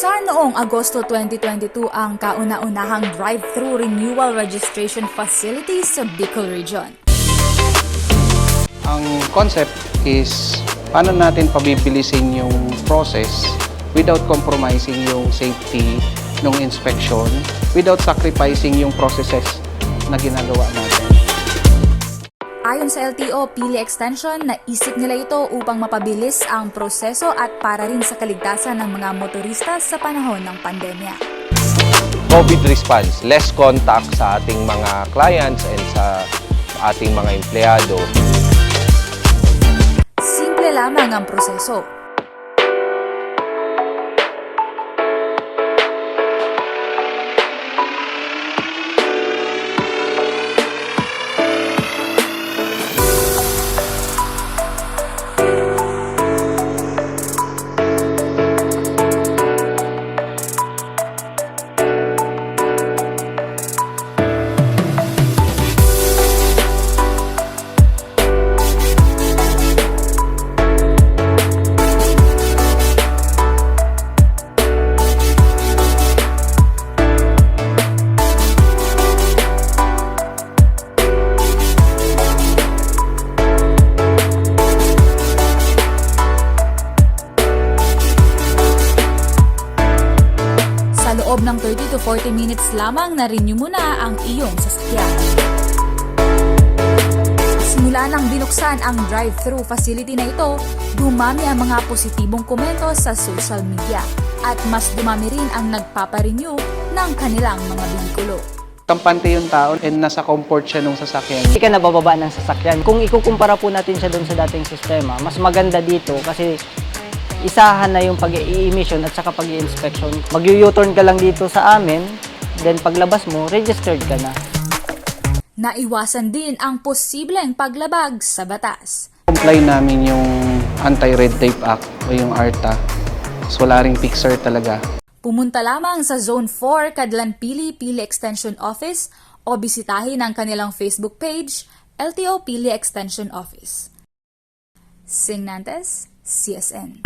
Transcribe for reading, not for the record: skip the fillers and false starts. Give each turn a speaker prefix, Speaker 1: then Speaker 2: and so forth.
Speaker 1: Binuksan noong Agosto 2022 ang kauna-unahang drive-thru renewal registration facility sa Bicol Region.
Speaker 2: Ang concept is paano natin pabibilisin yung process without compromising yung safety ng inspection, without sacrificing yung processes na ginagawa natin.
Speaker 1: Ayon sa LTO Pili Extension, naisip nila ito upang mapabilis ang proseso at para rin sa kaligtasan ng mga motorista sa panahon ng pandemya.
Speaker 3: COVID response, less contact sa ating mga clients and sa ating mga empleyado.
Speaker 1: Simple lamang ang proseso. Sa loob ng 30 to 40 minutes lamang na-renew mo na ang iyong sasakyan. Simula nang binuksan ang drive-thru facility na ito, dumami ang mga positibong komento sa social media at mas dumami rin ang nagpaparenew ng kanilang mga bihikulo.
Speaker 2: Kampante yung tao and nasa comfort siya nung sasakyan.
Speaker 4: Hindi ka nabababa ng sasakyan. Kung ikukumpara po natin siya doon sa dating sistema, mas maganda dito kasi isahan na yung pag-i-emission at saka pag-i-inspection. Mag-u-turn ka lang dito sa amin, then paglabas mo, registered ka na.
Speaker 1: Naiwasan din ang posibleng paglabag sa batas.
Speaker 2: Comply namin yung Anti-Red Tape Act o yung ARTA. So wala ring fixer talaga.
Speaker 1: Pumunta lamang sa Zone 4 Kadlan Pili Extension Office o bisitahin ang kanilang Facebook page, LTO Pili Extension Office. Sing Nantes, CSN.